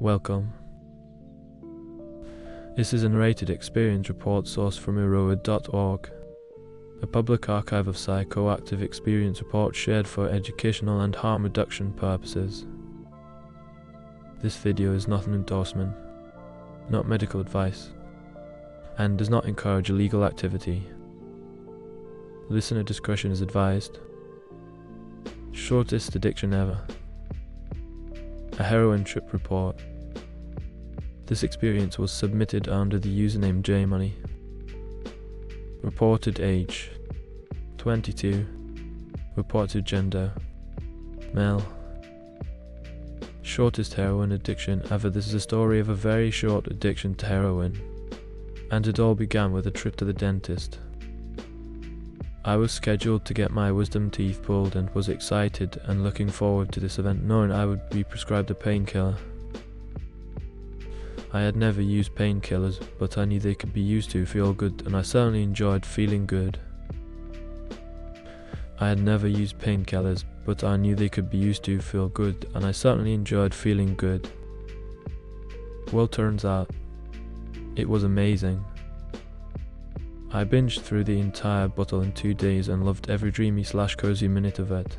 Welcome. This is a narrated experience report sourced from Heroin.org, a public archive of psychoactive experience reports shared for educational and harm reduction purposes. This video is not an endorsement, not medical advice, and does not encourage illegal activity. Listener discretion is advised. Shortest addiction ever. A heroin trip report. This experience was submitted under the username JMoney. Reported age 22. Reported gender male. Shortest heroin addiction ever. This is a story of a very short addiction to heroin, and it all began with a trip to the dentist. I was scheduled to get my wisdom teeth pulled and was excited and looking forward to this event, knowing I would be prescribed a painkiller. I had never used painkillers, but I knew they could be used to feel good, and I certainly enjoyed feeling good. I had never used painkillers, but I knew they could be used to feel good, and I certainly enjoyed feeling good. Well, turns out, it was amazing. I binged through the entire bottle in 2 days and loved every dreamy/cozy minute of it.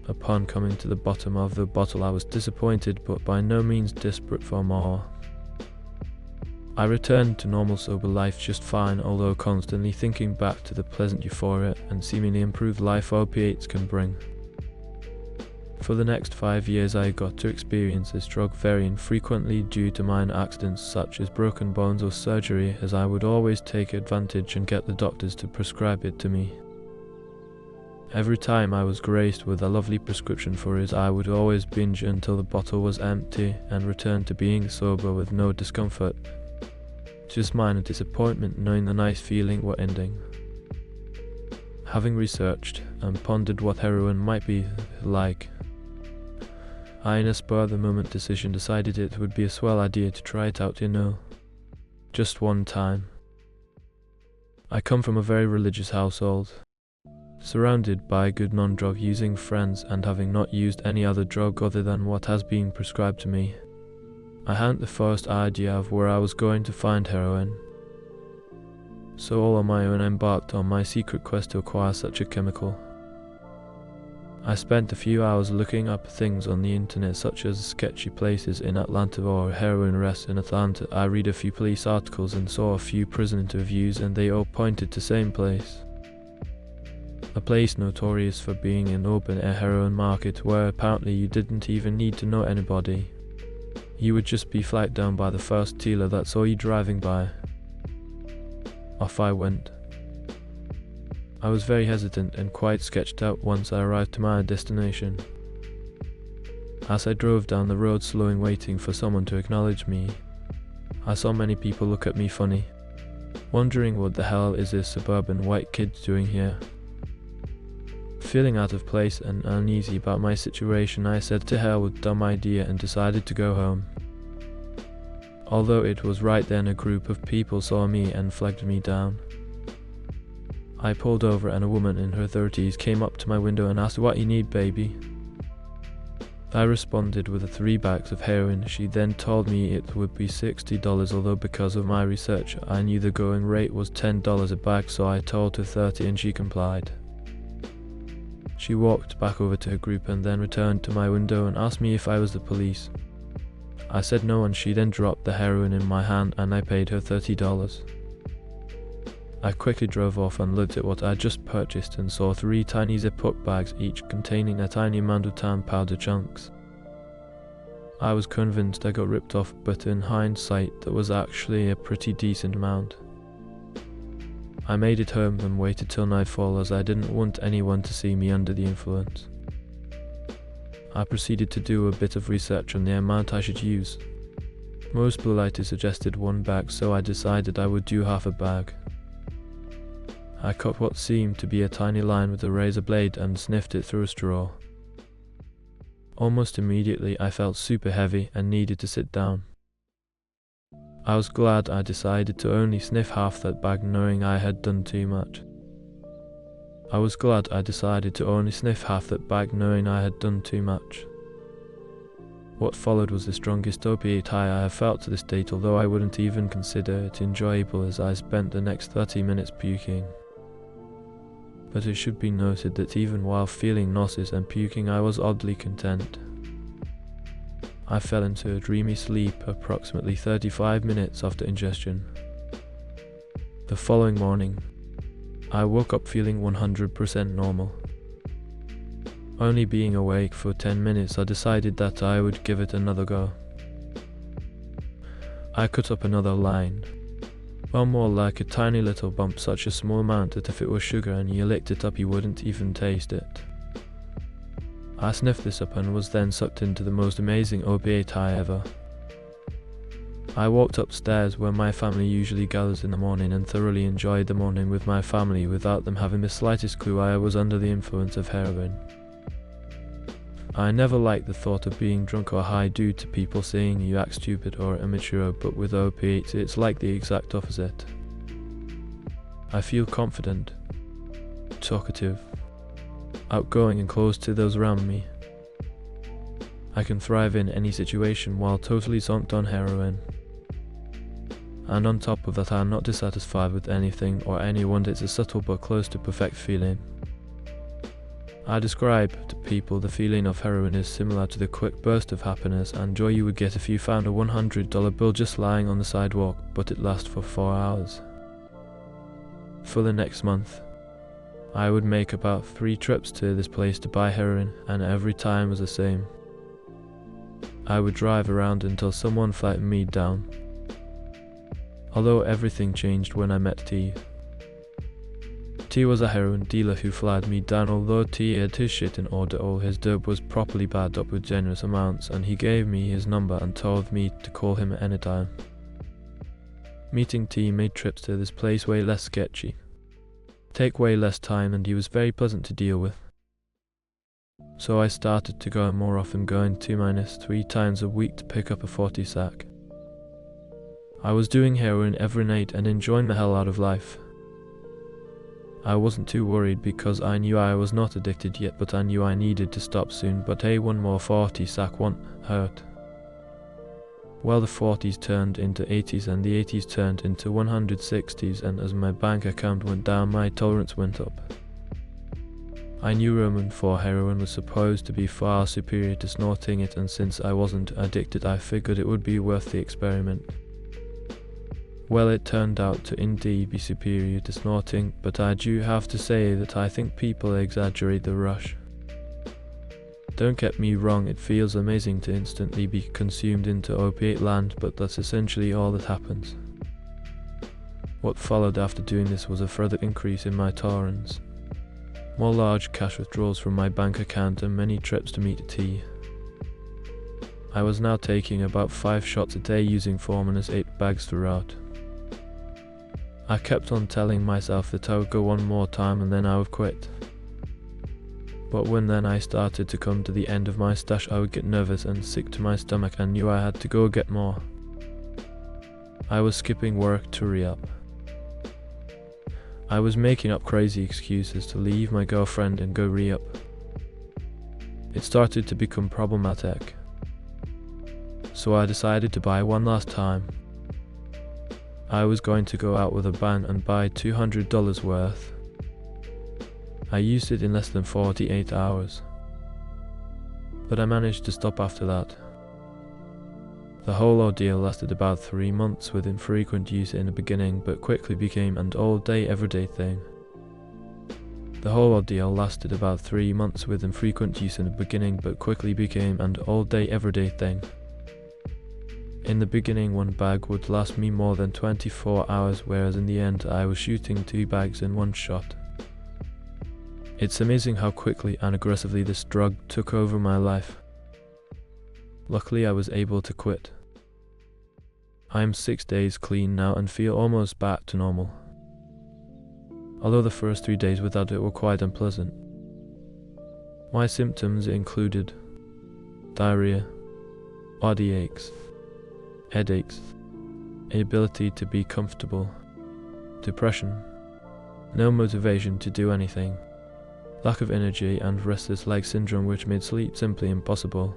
Upon coming to the bottom of the bottle, I was disappointed, but by no means desperate for more. I returned to normal sober life just fine, although constantly thinking back to the pleasant euphoria and seemingly improved life opiates can bring. For the next 5 years I got to experience this drug very infrequently due to minor accidents such as broken bones or surgery, as I would always take advantage and get the doctors to prescribe it to me. Every time I was graced with a lovely prescription for it, I would always binge until the bottle was empty and return to being sober with no discomfort. Just minor disappointment knowing the nice feeling were ending. Having researched and pondered what heroin might be like, I, in a spur-of-the-moment decision, decided it would be a swell idea to try it out, just one time. I come from a very religious household, surrounded by good non-drug using friends, and having not used any other drug other than what has been prescribed to me, I hadn't the first idea of where I was going to find heroin. So all on my own I embarked on my secret quest to acquire such a chemical. I spent a few hours looking up things on the internet, such as sketchy places in Atlanta or heroin arrests in Atlanta. I read a few police articles and saw a few prison interviews, and they all pointed to the same place. A place notorious for being an open-air heroin market where apparently you didn't even need to know anybody. You would just be flagged down by the first dealer that saw you driving by. Off I went. I was very hesitant and quite sketched out once I arrived to my destination. As I drove down the road slowly waiting for someone to acknowledge me, I saw many people look at me funny, wondering what the hell is this suburban white kid doing here. Feeling out of place and uneasy about my situation, I said to hell with dumb idea and decided to go home. Although it was right then a group of people saw me and flagged me down. I pulled over and a woman in her 30s came up to my window and asked, "What you need, baby?" I responded with 3 bags of heroin. She then told me it would be $60, although because of my research I knew the going rate was $10 a bag, so I told her 30 and she complied. She walked back over to her group and then returned to my window and asked me if I was the police. I said no, and she then dropped the heroin in my hand and I paid her $30. I quickly drove off and looked at what I had just purchased and saw 3 tiny Ziploc bags, each containing a tiny amount of tan powder chunks. I was convinced I got ripped off, but in hindsight that was actually a pretty decent amount. I made it home and waited till nightfall, as I didn't want anyone to see me under the influence. I proceeded to do a bit of research on the amount I should use. Most politely suggested 1 bag, so I decided I would do half a bag. I cut what seemed to be a tiny line with a razor blade and sniffed it through a straw. Almost immediately I felt super heavy and needed to sit down. I was glad I decided to only sniff half that bag, knowing I had done too much. I was glad I decided to only sniff half that bag, knowing I had done too much. What followed was the strongest opiate high I have felt to this date, although I wouldn't even consider it enjoyable, as I spent the next 30 minutes puking. But it should be noted that even while feeling nauseous and puking, I was oddly content. I fell into a dreamy sleep approximately 35 minutes after ingestion. The following morning, I woke up feeling 100% normal. Only being awake for 10 minutes, I decided that I would give it another go. I cut up another line. Well, more like a tiny little bump, such a small amount that if it was sugar and you licked it up you wouldn't even taste it. I sniffed this up and was then sucked into the most amazing opiate high ever. I walked upstairs where my family usually gathers in the morning and thoroughly enjoyed the morning with my family without them having the slightest clue I was under the influence of heroin. I never liked the thought of being drunk or high due to people saying you act stupid or immature, but with opiates it's like the exact opposite. I feel confident, talkative, outgoing and close to those around me. I can thrive in any situation while totally zonked on heroin. And on top of that, I'm not dissatisfied with anything or anyone. It's a subtle but close to perfect feeling. I describe to people the feeling of heroin is similar to the quick burst of happiness and joy you would get if you found a $100 bill just lying on the sidewalk, but it lasts for 4 hours. For the next month, I would make about 3 trips to this place to buy heroin, and every time was the same. I would drive around until someone flagged me down. Although everything changed when I met T. T was a heroin dealer who flagged me down. Although T had his shit in order, all his dope was properly bagged up with generous amounts, and he gave me his number and told me to call him at any time. Meeting T made trips to this place way less sketchy, take way less time, and he was very pleasant to deal with. So I started to go more often, going 2-3 times a week to pick up a 40 sack. I was doing heroin every night and enjoying the hell out of life. I wasn't too worried because I knew I was not addicted yet, but I knew I needed to stop soon. But hey, one more 40 sack won't hurt. Well, the 40s turned into 80s and the 80s turned into 160s, and as my bank account went down, my tolerance went up. I knew Roman for heroin was supposed to be far superior to snorting it, and since I wasn't addicted, I figured it would be worth the experiment. Well, it turned out to indeed be superior to snorting, but I do have to say that I think people exaggerate the rush. Don't get me wrong, it feels amazing to instantly be consumed into opiate land, but that's essentially all that happens. What followed after doing this was a further increase in my tolerance. More large cash withdrawals from my bank account and many trips to meet T. I was now taking about 5 shots a day, using 4 minus 8 bags throughout. I kept on telling myself that I would go one more time and then I would quit. But when then I started to come to the end of my stash, I would get nervous and sick to my stomach and knew I had to go get more. I was skipping work to re-up. I was making up crazy excuses to leave my girlfriend and go re-up. It started to become problematic. So I decided to buy one last time. I was going to go out with a bang and buy $200 worth. I used it in less than 48 hours. But I managed to stop after that. The whole ordeal lasted about 3 months with infrequent use in the beginning, but quickly became an all-day everyday thing. The whole ordeal lasted about 3 months with infrequent use in the beginning, but quickly became an all-day everyday thing. In the beginning, 1 bag would last me more than 24 hours, whereas in the end I was shooting 2 bags in one shot. It's amazing how quickly and aggressively this drug took over my life. Luckily, I was able to quit. I am 6 days clean now and feel almost back to normal. Although the first 3 days without it were quite unpleasant. My symptoms included diarrhea, body aches, headaches, inability to be comfortable, depression, no motivation to do anything, lack of energy and restless leg syndrome, which made sleep simply impossible.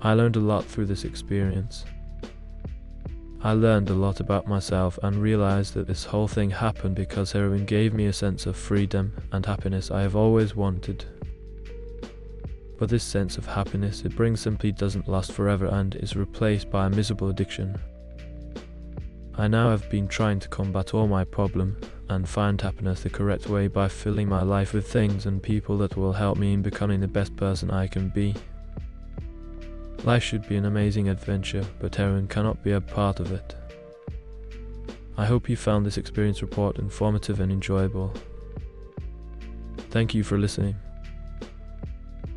I learned a lot through this experience. I learned a lot about myself and realized that this whole thing happened because heroin gave me a sense of freedom and happiness I have always wanted. But this sense of happiness it brings simply doesn't last forever and is replaced by a miserable addiction. I now have been trying to combat all my problem and find happiness the correct way by filling my life with things and people that will help me in becoming the best person I can be. Life should be an amazing adventure, but heroin cannot be a part of it. I hope you found this experience report informative and enjoyable. Thank you for listening.